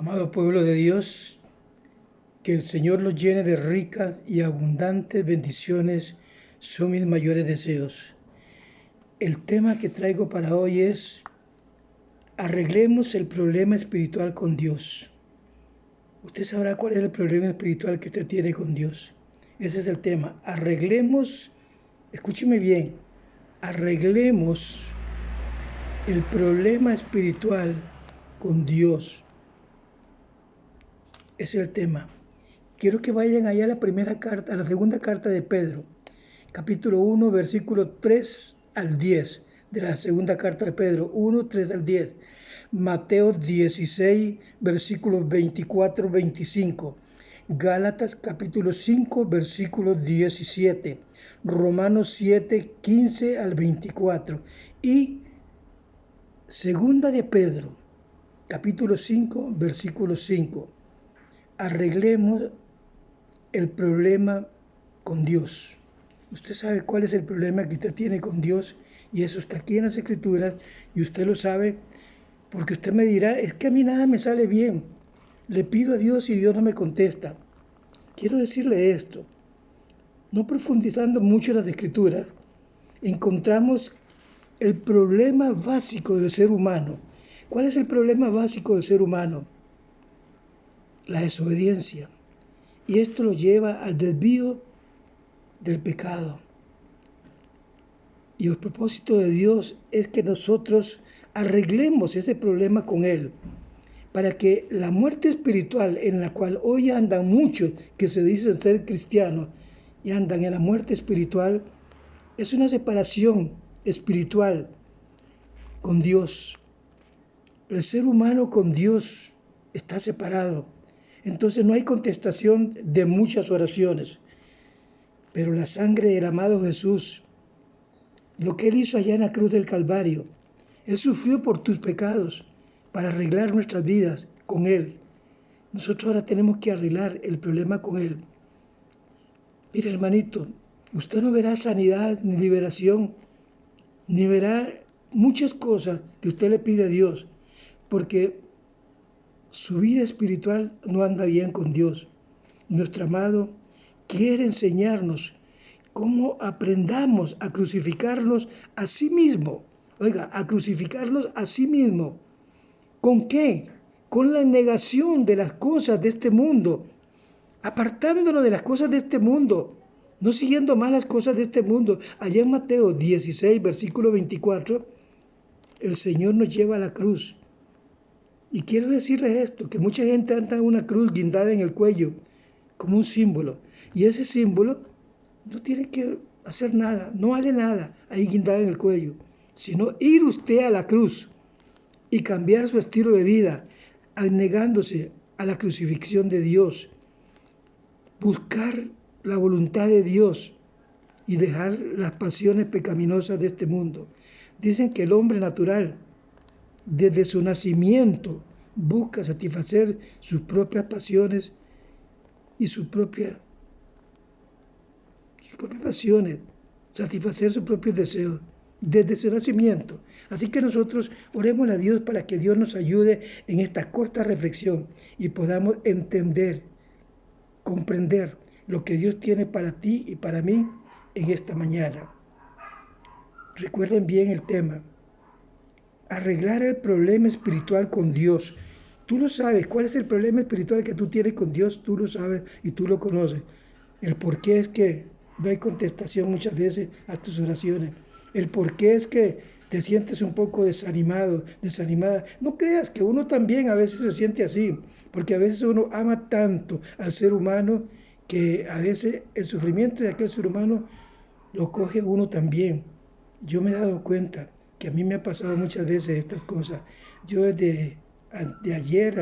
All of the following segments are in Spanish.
Amado pueblo de Dios, que el Señor los llene de ricas y abundantes bendiciones son mis mayores deseos. El tema que traigo para hoy es: arreglemos el problema espiritual con Dios. Usted sabrá cuál es el problema espiritual que usted tiene con Dios. Ese es el tema. Arreglemos, escúcheme bien, arreglemos el problema espiritual con Dios. Ese es el tema. Quiero que vayan allá a la primera carta, a la segunda carta de Pedro, capítulo 1, versículo 3 al 10, de la segunda carta de Pedro, 1, 3 al 10. Mateo 16, versículos 24, 25. Gálatas capítulo 5, versículo 17. Romanos 7, 15 al 24. Y segunda de Pedro, capítulo 5, versículo 5. Arreglemos el problema con Dios. Usted sabe cuál es el problema que usted tiene con Dios, y eso está aquí en las Escrituras, y usted lo sabe, porque usted me dirá: es que a mí nada me sale bien, le pido a Dios y Dios no me contesta. Quiero decirle esto: no profundizando mucho en las Escrituras, encontramos el problema básico del ser humano. ¿Cuál es el problema básico del ser humano? La desobediencia. Y esto lo lleva al desvío del pecado. Y el propósito de Dios es que nosotros arreglemos ese problema con Él, para que la muerte espiritual en la cual hoy andan muchos que se dicen ser cristianos y andan en la muerte espiritual, es una separación espiritual con Dios. El ser humano con Dios está separado. Entonces no hay contestación de muchas oraciones. Pero la sangre del amado Jesús, lo que Él hizo allá en la cruz del Calvario, Él sufrió por tus pecados para arreglar nuestras vidas con Él. Nosotros ahora tenemos que arreglar el problema con Él. Mire, hermanito, usted no verá sanidad ni liberación, ni verá muchas cosas que usted le pide a Dios, porque su vida espiritual no anda bien con Dios. Nuestro amado quiere enseñarnos cómo aprendamos a crucificarnos a sí mismo. Oiga, a crucificarnos a sí mismo. ¿Con qué? Con la negación de las cosas de este mundo, apartándonos de las cosas de este mundo, no siguiendo más las cosas de este mundo. Allá en Mateo 16, versículo 24, el Señor nos lleva a la cruz. Y quiero decirles esto, que mucha gente anda en una cruz guindada en el cuello, como un símbolo. Y ese símbolo no tiene que hacer nada, no vale nada ahí guindado en el cuello, sino ir usted a la cruz y cambiar su estilo de vida, negándose a la crucifixión de Dios, buscar la voluntad de Dios y dejar las pasiones pecaminosas de este mundo. Dicen que el hombre natural, desde su nacimiento, busca satisfacer sus propias pasiones y sus propias pasiones, satisfacer sus propios deseos desde su nacimiento. Así que nosotros oremos a Dios para que Dios nos ayude en esta corta reflexión y podamos entender, comprender lo que Dios tiene para ti y para mí en esta mañana. Recuerden bien el tema: arreglar el problema espiritual con Dios. Tú lo sabes, cuál es el problema espiritual que tú tienes con Dios, tú lo sabes y tú lo conoces. El por qué es que no hay contestación muchas veces a tus oraciones. El por qué es que te sientes un poco desanimado, desanimada. No creas que uno también a veces se siente así, porque a veces uno ama tanto al ser humano que a veces el sufrimiento de aquel ser humano lo coge uno también. Yo me he dado cuenta que a mí me ha pasado muchas veces estas cosas. Yo desde ayer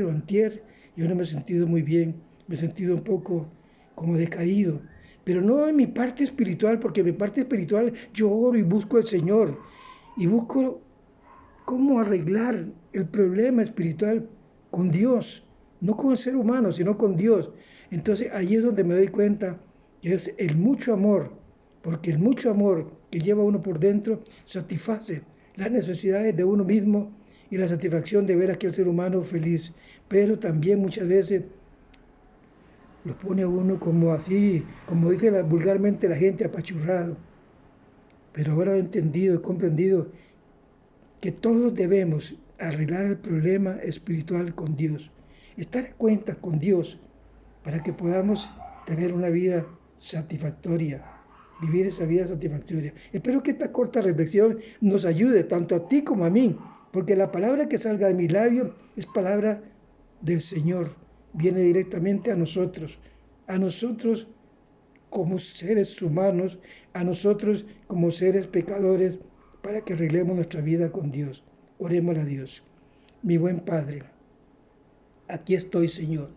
o antier, yo no me he sentido muy bien, me he sentido un poco como decaído, pero no en mi parte espiritual, porque en mi parte espiritual yo oro y busco al Señor, y busco cómo arreglar el problema espiritual con Dios, no con el ser humano, sino con Dios. Entonces ahí es donde me doy cuenta que es el mucho amor, porque el mucho amor que lleva uno por dentro satisface las necesidades de uno mismo y la satisfacción de ver a aquel ser humano feliz, pero también muchas veces lo pone a uno como así, como dice vulgarmente la gente, apachurrado. Pero ahora he entendido, he comprendido que todos debemos arreglar el problema espiritual con Dios, estar en cuenta con Dios para que podamos tener una vida satisfactoria, vivir esa vida satisfactoria. Espero que esta corta reflexión nos ayude tanto a ti como a mí, porque la palabra que salga de mis labios es palabra del Señor, viene directamente a nosotros como seres humanos, a nosotros como seres pecadores, para que arreglemos nuestra vida con Dios. Oremos a Dios. Mi buen Padre, aquí estoy, Señor,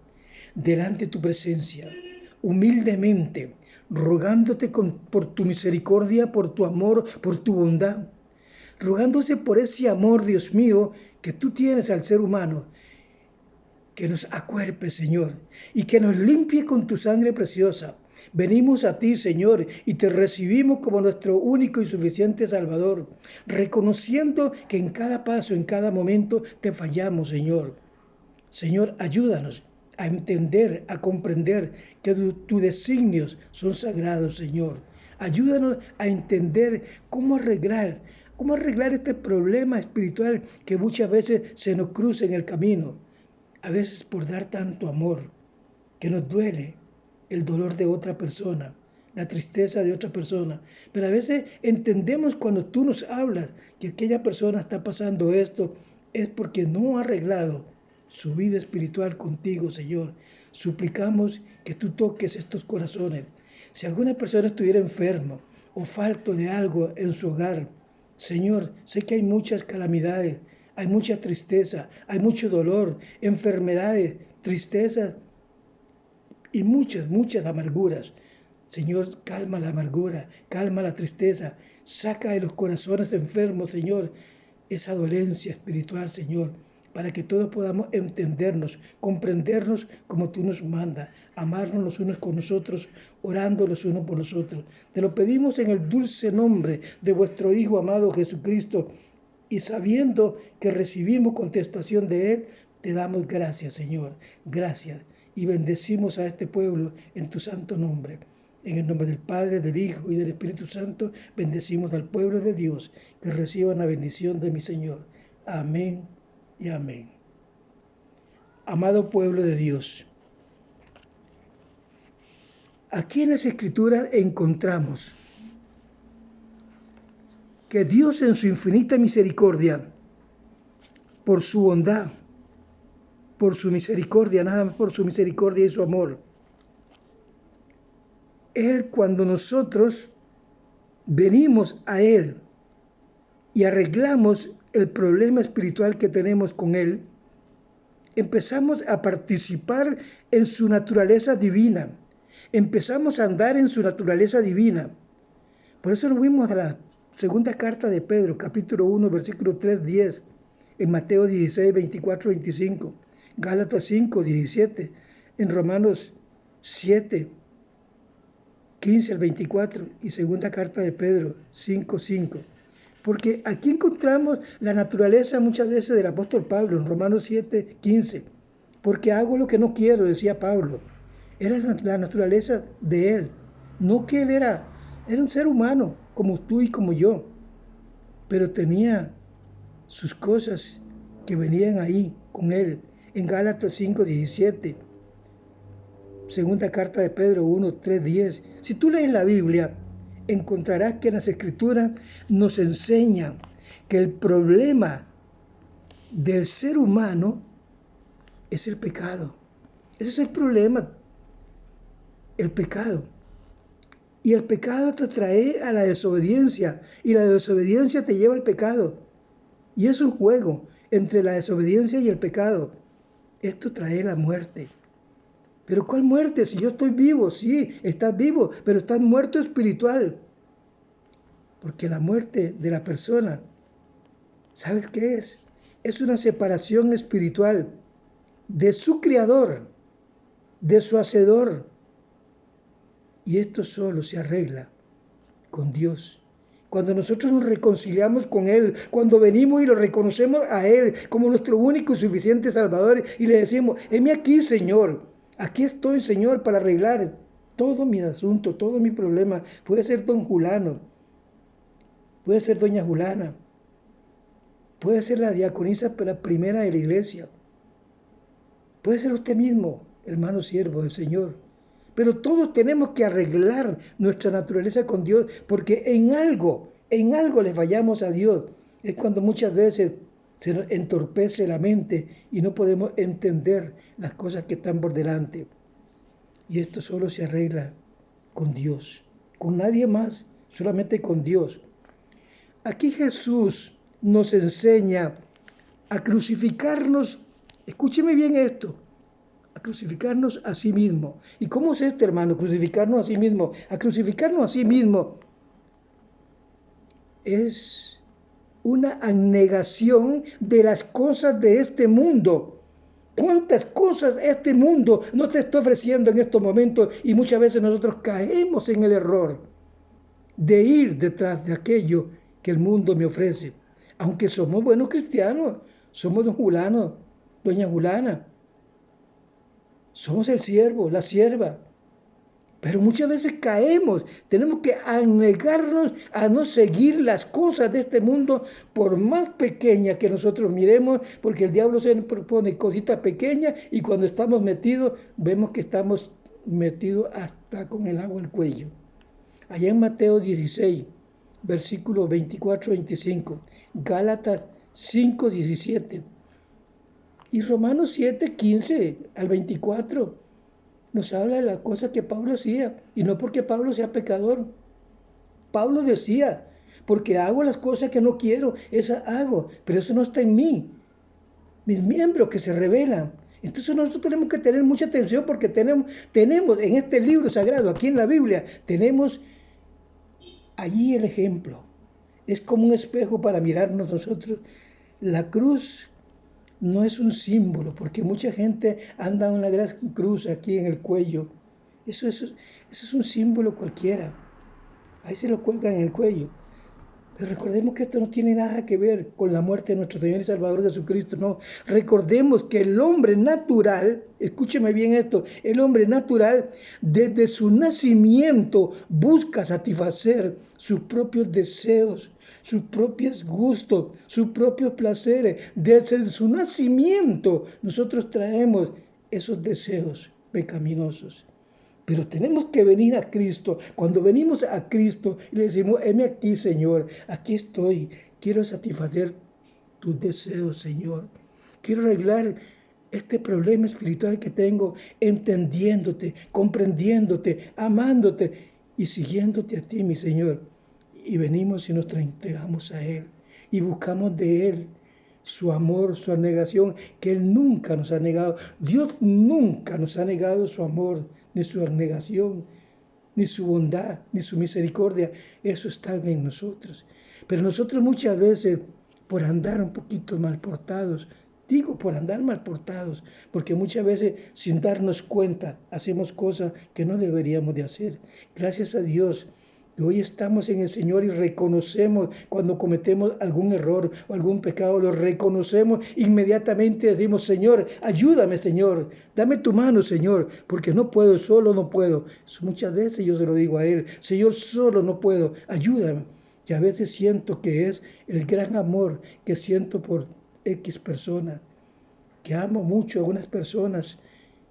delante de tu presencia, humildemente, rogándote por tu misericordia, por tu amor, por tu bondad, rogándose por ese amor, Dios mío, que tú tienes al ser humano, que nos acuerpe, Señor, y que nos limpie con tu sangre preciosa. Venimos a ti, Señor, y te recibimos como nuestro único y suficiente Salvador, reconociendo que en cada paso, en cada momento, te fallamos, Señor. Señor, ayúdanos a entender, a comprender que tus designios son sagrados, Señor. Ayúdanos a entender cómo arreglar este problema espiritual que muchas veces se nos cruza en el camino. A veces por dar tanto amor, que nos duele el dolor de otra persona, la tristeza de otra persona. Pero a veces entendemos cuando tú nos hablas que aquella persona está pasando esto, es porque no ha arreglado su vida espiritual contigo, Señor. Suplicamos que tú toques estos corazones. Si alguna persona estuviera enferma o falto de algo en su hogar, Señor, sé que hay muchas calamidades, hay mucha tristeza, hay mucho dolor, enfermedades, tristezas y muchas amarguras. Señor, calma la amargura, calma la tristeza, saca de los corazones enfermos, Señor, esa dolencia espiritual, Señor, para que todos podamos entendernos, comprendernos como tú nos mandas, amarnos los unos con nosotros, orando los unos por los otros. Te lo pedimos en el dulce nombre de vuestro Hijo amado Jesucristo, y sabiendo que recibimos contestación de Él, te damos gracias, Señor, gracias, y bendecimos a este pueblo en tu santo nombre. En el nombre del Padre, del Hijo y del Espíritu Santo, bendecimos al pueblo de Dios, que reciban la bendición de mi Señor. Amén y amén. Amado pueblo de Dios, aquí en las Escrituras encontramos que Dios en su infinita misericordia, por su bondad, por su misericordia, nada más por su misericordia y su amor, Él, cuando nosotros venimos a Él y arreglamos el problema espiritual que tenemos con Él, empezamos a participar en su naturaleza divina, empezamos a andar en su naturaleza divina. Por eso nos vimos a la segunda carta de Pedro, capítulo 1, versículo 3, 10, en Mateo 16, 24, 25, Gálatas 5, 17, en Romanos 7, 15 al 24 y segunda carta de Pedro 5, 5. Porque aquí encontramos la naturaleza muchas veces del apóstol Pablo en Romanos 7, 15. Porque hago lo que no quiero, decía Pablo. Era la naturaleza de él. No que él era un ser humano como tú y como yo. Pero tenía sus cosas que venían ahí con él. En Gálatas 5, 17. Segunda carta de Pedro 1, 3, 10. Si tú lees la Biblia, encontrarás que en las Escrituras nos enseña que el problema del ser humano es el pecado. Ese es el problema, el pecado. Y el pecado te trae a la desobediencia, y la desobediencia te lleva al pecado. Y es un juego entre la desobediencia y el pecado. Esto trae la muerte. ¿Pero cuál muerte? Si yo estoy vivo, sí, estás vivo, pero estás muerto espiritual. Porque la muerte de la persona, ¿sabes qué es? Es una separación espiritual de su Creador, de su Hacedor. Y esto solo se arregla con Dios, Cuando nosotros nos reconciliamos con Él, cuando venimos y lo reconocemos a Él como nuestro único y suficiente Salvador y le decimos, heme aquí, Señor, aquí estoy, Señor, para arreglar todo mi asunto, todo mi problema. Puede ser don Julano, puede ser doña Julana, puede ser la diaconisa primera de la iglesia, puede ser usted mismo, hermano siervo del Señor. Pero todos tenemos que arreglar nuestra naturaleza con Dios, porque en algo le fallamos a Dios. Es cuando muchas veces se nos entorpece la mente y no podemos entender las cosas que están por delante. Y esto solo se arregla con Dios, con nadie más, solamente con Dios. Aquí Jesús nos enseña a crucificarnos. Escúcheme bien esto. A crucificarnos a sí mismo. ¿Y cómo es esto, hermano? Crucificarnos a sí mismo. A crucificarnos a sí mismo es una abnegación de las cosas de este mundo. ¿Cuántas cosas este mundo no te está ofreciendo en estos momentos? Y muchas veces nosotros caemos en el error de ir detrás de aquello que el mundo me ofrece. Aunque somos buenos cristianos, somos don Julano, doña Julana, somos el siervo, la sierva. Pero muchas veces caemos. Tenemos que abnegarnos a no seguir las cosas de este mundo, por más pequeñas que nosotros miremos, porque el diablo se propone cositas pequeñas y cuando estamos metidos, vemos que estamos metidos hasta con el agua al cuello. Allá en Mateo 16, versículos 24-25, Gálatas 5-17 y Romanos 7-15-24 nos habla de las cosas que Pablo hacía, y no porque Pablo sea pecador. Pablo decía, porque hago las cosas que no quiero, esas hago, pero eso no está en mí. Mis miembros que se rebelan. Entonces nosotros tenemos que tener mucha atención porque tenemos en este libro sagrado, aquí en la Biblia, tenemos allí el ejemplo. Es como un espejo para mirarnos nosotros. La cruz no es un símbolo, porque mucha gente anda una gran cruz aquí en el cuello. Eso es un símbolo cualquiera. Ahí se lo cuelgan en el cuello. Pero recordemos que esto no tiene nada que ver con la muerte de nuestro Señor y Salvador Jesucristo, no. Recordemos que el hombre natural, escúcheme bien esto, el hombre natural desde su nacimiento busca satisfacer sus propios deseos, sus propios gustos, sus propios placeres. Desde su nacimiento nosotros traemos esos deseos pecaminosos. Pero tenemos que venir a Cristo. Cuando venimos a Cristo y le decimos, heme aquí, Señor, aquí estoy. Quiero satisfacer tus deseos, Señor. Quiero arreglar este problema espiritual que tengo, entendiéndote, comprendiéndote, amándote y siguiéndote a ti, mi Señor. Y venimos y nos entregamos a Él y buscamos de Él su amor, su abnegación, que Él nunca nos ha negado. Dios nunca nos ha negado su amor, ni su abnegación, ni su bondad, ni su misericordia. Eso está en nosotros. Pero nosotros muchas veces, por andar un poquito mal portados, digo por andar mal portados, porque muchas veces sin darnos cuenta hacemos cosas que no deberíamos de hacer. Gracias a Dios, hoy estamos en el Señor y reconocemos cuando cometemos algún error o algún pecado, lo reconocemos inmediatamente, decimos, Señor, ayúdame, Señor, dame tu mano, Señor, porque no puedo, solo no puedo. Muchas veces yo se lo digo a Él, Señor, solo no puedo, ayúdame. Y a veces siento que es el gran amor que siento por X persona, que amo mucho a unas personas,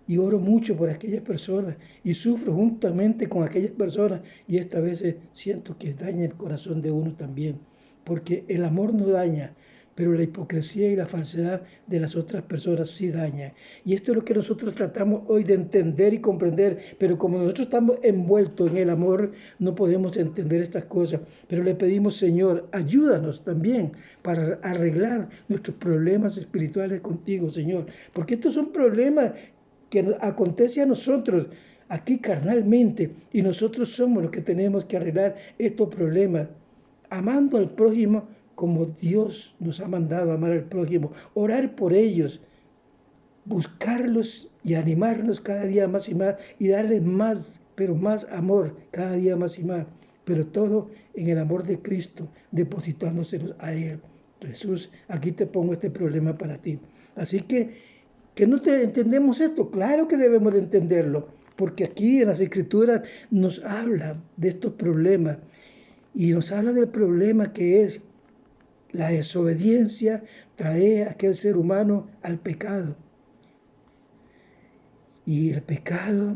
y oro mucho por aquellas personas y sufro juntamente con aquellas personas y esta vez siento que daña el corazón de uno también, porque el amor no daña, pero la hipocresía y la falsedad de las otras personas sí daña. Y esto es lo que nosotros tratamos hoy de entender y comprender, pero como nosotros estamos envueltos en el amor, no podemos entender estas cosas. Pero le pedimos, Señor, ayúdanos también para arreglar nuestros problemas espirituales contigo, Señor, porque estos son problemas que acontece a nosotros aquí carnalmente y nosotros somos los que tenemos que arreglar estos problemas, amando al prójimo como Dios nos ha mandado a amar al prójimo, orar por ellos, buscarlos y animarnos cada día más y más y darles más, pero más amor cada día más y más. pero todo en el amor de Cristo, depositándoselos a Él. Jesús, aquí te pongo este problema para ti. Así que no te entendemos esto. Claro que debemos de entenderlo, porque aquí en las Escrituras nos habla de estos problemas y nos habla del problema que es la desobediencia trae a aquel ser humano al pecado. Y el pecado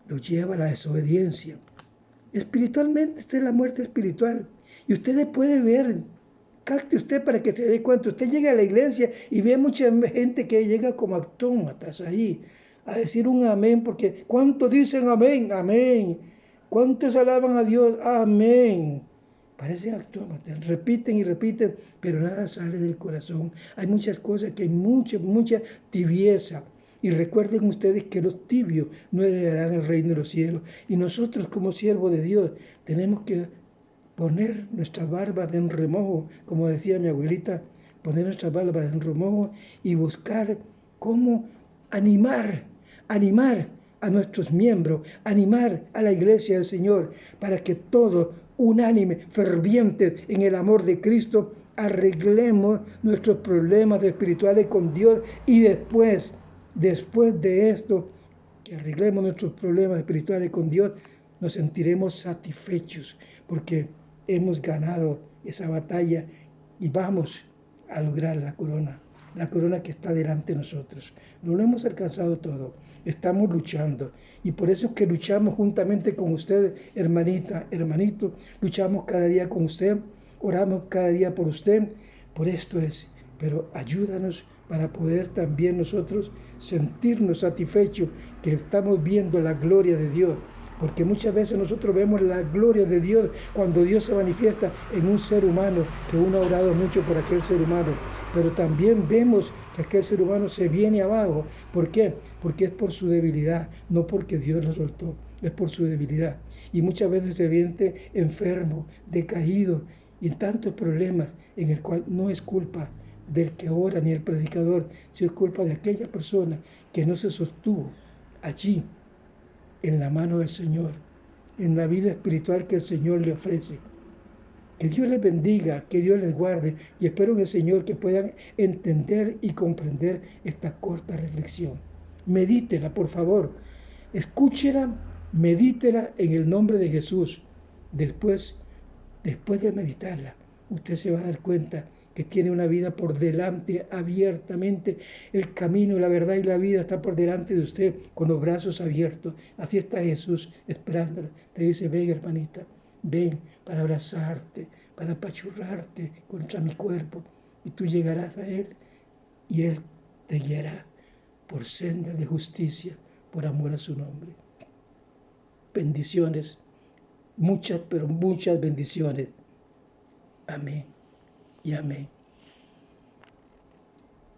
lo lleva a la desobediencia. Espiritualmente, esta es la muerte espiritual. Y usted puede ver, capte usted para que se dé cuenta. Usted llega a la iglesia y ve mucha gente que llega como autómatas ahí, a decir un amén, porque ¿cuántos dicen amén? Amén. ¿Cuántos alaban a Dios? Amén. Parecen autómatas, repiten y repiten, pero nada sale del corazón. Hay muchas cosas que hay mucha tibieza. Y recuerden ustedes que los tibios no heredarán el reino de los cielos. Y nosotros como siervos de Dios tenemos que poner nuestras barbas en remojo, como decía mi abuelita, poner nuestras barbas en remojo y buscar cómo animar a nuestros miembros, animar a la iglesia del Señor, para que todos, unánime, fervientes en el amor de Cristo, arreglemos nuestros problemas espirituales con Dios y después de esto, que arreglemos nuestros problemas espirituales con Dios, nos sentiremos satisfechos porque hemos ganado esa batalla y vamos a lograr la corona que está delante de nosotros. No lo hemos alcanzado todo, estamos luchando y por eso es que luchamos juntamente con usted, hermanita, hermanito, luchamos cada día con usted, oramos cada día por usted, por esto es, pero ayúdanos para poder también nosotros sentirnos satisfechos que estamos viendo la gloria de Dios. Porque muchas veces nosotros vemos la gloria de Dios cuando Dios se manifiesta en un ser humano, que uno ha orado mucho por aquel ser humano, pero también vemos que aquel ser humano se viene abajo. ¿Por qué? Porque es por su debilidad, no porque Dios lo soltó, es por su debilidad. Y muchas veces se viene enfermo, decaído y en tantos problemas en el cual no es culpa del que ora ni el predicador, sino es culpa de aquella persona que no se sostuvo allí en la mano del Señor, en la vida espiritual que el Señor le ofrece. Que Dios les bendiga, que Dios les guarde y espero en el Señor que puedan entender y comprender esta corta reflexión. Medítela, por favor. Escúchela, medítela en el nombre de Jesús. Después de meditarla, usted se va a dar cuenta que tiene una vida por delante abiertamente. El camino, la verdad y la vida está por delante de usted con los brazos abiertos. Así está Jesús esperándola. Te dice, ven hermanita, ven para abrazarte, para apachurrarte contra mi cuerpo. Y tú llegarás a Él y Él te guiará por senda de justicia, por amor a su nombre. Bendiciones, muchas, pero muchas bendiciones. Amén y amén.